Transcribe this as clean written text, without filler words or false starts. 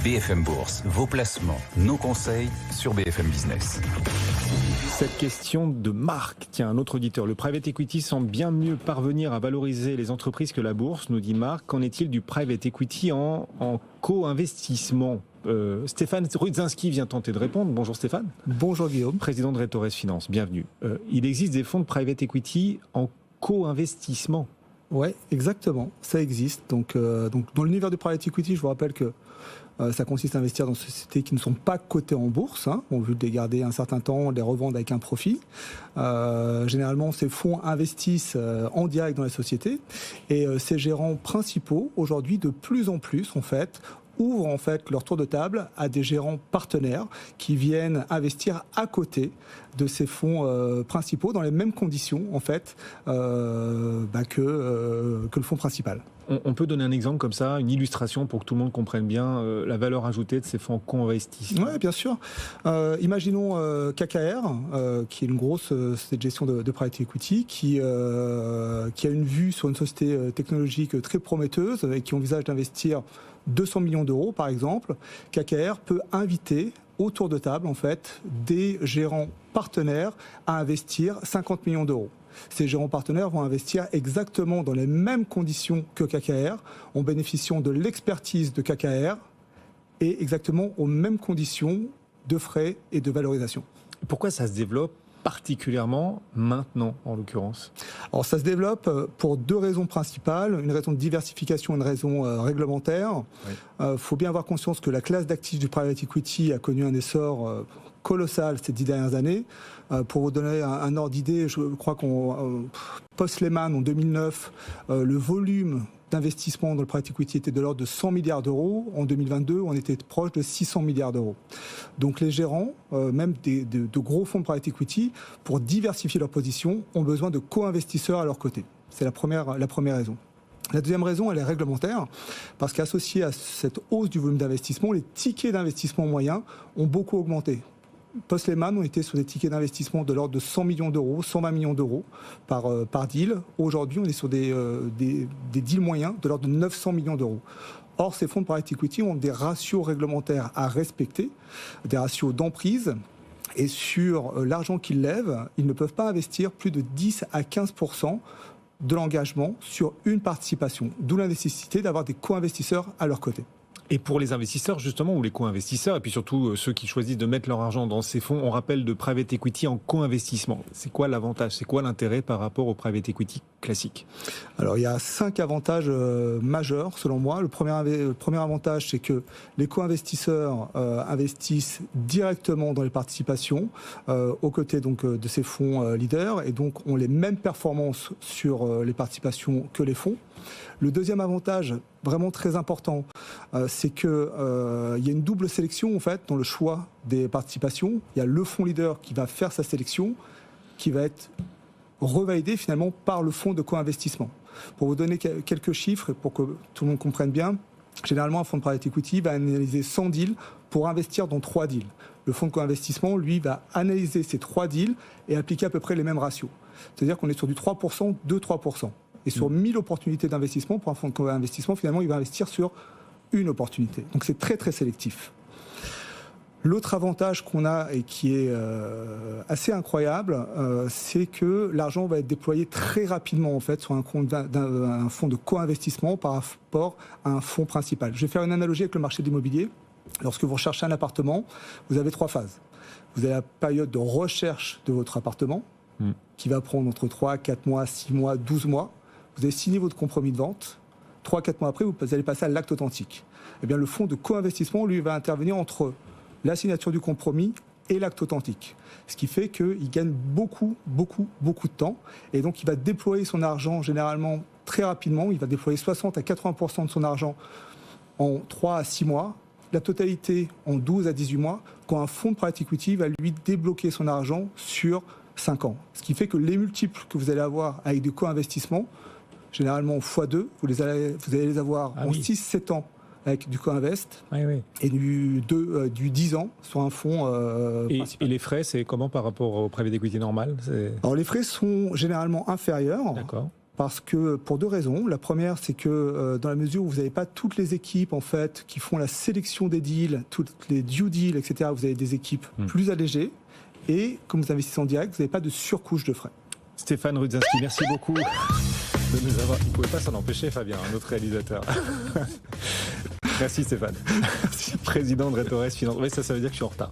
BFM Bourse, vos placements, nos conseils sur BFM Business. Cette question de Marc, tiens, un autre auditeur. Le private equity semble bien mieux parvenir à valoriser les entreprises que la bourse, nous dit Marc. Qu'en est-il du private equity en co-investissement ? Stéphane Rudzinski vient tenter de répondre. Bonjour Stéphane. Bonjour Guillaume. Président de Retores Finance, bienvenue. Il existe des fonds de private equity en co-investissement. Oui, exactement, ça existe. Donc dans l'univers du private equity, je vous rappelle que ça consiste à investir dans des sociétés qui ne sont pas cotées en bourse. On veut les garder un certain temps, les revendre avec un profit. Généralement, ces fonds investissent en direct dans la société. Et ces gérants principaux, aujourd'hui, de plus en plus, en fait, ouvrent en fait leur tour de table à des gérants partenaires qui viennent investir à côté de ces fonds principaux dans les mêmes conditions en fait que le fonds principal. On peut donner un exemple comme ça, une illustration pour que tout le monde comprenne bien la valeur ajoutée de ces fonds co-investissement. Oui, bien sûr. Imaginons KKR, qui est une grosse société de gestion de private equity, qui a une vue sur une société technologique très prometteuse et qui envisage d'investir 200 millions d'euros, par exemple. KKR peut inviter autour de table, en fait, des gérants partenaires à investir 50 millions d'euros. Ces gérants partenaires vont investir exactement dans les mêmes conditions que KKR, en bénéficiant de l'expertise de KKR et exactement aux mêmes conditions de frais et de valorisation. Pourquoi ça se développe particulièrement maintenant, en l'occurrence ? Alors ça se développe pour deux raisons principales, une raison de diversification et une raison réglementaire. Il faut bien avoir conscience que la classe d'actifs du private equity a connu un essor colossal ces 10 dernières années. Pour vous donner un ordre d'idée, je crois qu'on post-Lehman en 2009, le volume d'investissement dans le private equity était de l'ordre de 100 milliards d'euros. En 2022, on était proche de 600 milliards d'euros. Donc les gérants, même de gros fonds de private equity, pour diversifier leur position, ont besoin de co-investisseurs à leur côté. C'est la première raison. La deuxième raison, elle est réglementaire, parce qu'associée à cette hausse du volume d'investissement, les tickets d'investissement moyens ont beaucoup augmenté. Post-Lehman, on était sur des tickets d'investissement de l'ordre de 100 millions d'euros, 120 millions d'euros par deal. Aujourd'hui, on est sur des deals moyens de l'ordre de 900 millions d'euros. Or, ces fonds de private equity ont des ratios réglementaires à respecter, des ratios d'emprise. Et sur l'argent qu'ils lèvent, ils ne peuvent pas investir plus de 10 à 15% de l'engagement sur une participation. D'où la nécessité d'avoir des co-investisseurs à leur côté. Et pour les investisseurs, justement, ou les co-investisseurs, et puis surtout ceux qui choisissent de mettre leur argent dans ces fonds, on rappelle de private equity en co-investissement. C'est quoi l'avantage ? C'est quoi l'intérêt par rapport au private equity classique ? Alors, il y a 5 avantages majeurs, selon moi. Le premier avantage, c'est que les co-investisseurs investissent directement dans les participations aux côtés donc, de ces fonds leaders et donc ont les mêmes performances sur les participations que les fonds. Le deuxième avantage, vraiment très important, c'est qu'il y a une double sélection en fait dans le choix des participations. Il y a le fonds leader qui va faire sa sélection, qui va être revalidé finalement par le fonds de co-investissement. Pour vous donner quelques chiffres, pour que tout le monde comprenne bien, généralement un fonds de private equity va analyser 100 deals pour investir dans 3 deals. Le fonds de co-investissement, lui, va analyser ces 3 deals et appliquer à peu près les mêmes ratios. C'est-à-dire qu'on est sur du 3%, 2-3%. Et sur 1000 opportunités d'investissement, pour un fonds de co-investissement, finalement, il va investir sur une opportunité. Donc c'est très très sélectif. L'autre avantage qu'on a et qui est assez incroyable, c'est que l'argent va être déployé très rapidement en fait sur un fonds de co-investissement par rapport à un fonds principal. Je vais faire une analogie avec le marché de l'immobilier. Lorsque vous recherchez un appartement, vous avez 3 phases. Vous avez la période de recherche de votre appartement, qui va prendre entre 3, 4 mois, 6 mois, 12 mois. Vous avez signé votre compromis de vente. 3-4 mois après, vous allez passer à l'acte authentique. Eh bien, le fonds de co-investissement, lui, va intervenir entre la signature du compromis et l'acte authentique. Ce qui fait qu'il gagne beaucoup de temps. Et donc, il va déployer son argent généralement très rapidement. Il va déployer 60 à 80% de son argent en 3 à 6 mois. La totalité en 12 à 18 mois, quand un fonds de private equity va lui débloquer son argent sur 5 ans. Ce qui fait que les multiples que vous allez avoir avec des co-investissements, généralement x2, vous allez les avoir en 6-7 ans avec du co-invest et du 10 ans sur un fonds principal. Et les frais, c'est comment par rapport au private equity normal ? Alors les frais sont généralement inférieurs. D'accord. Parce que pour deux raisons. La première, c'est que dans la mesure où vous n'avez pas toutes les équipes en fait qui font la sélection des deals, toutes les due deals, etc. Vous avez des équipes plus allégées et comme vous investissez en direct, vous n'avez pas de surcouche de frais. Stéphane Rudzinski, merci beaucoup de nous avoir. Il ne pouvait pas s'en empêcher, Fabien, un autre réalisateur. Merci Stéphane. Président de Retores Finance. Oui, ça veut dire que je suis en retard.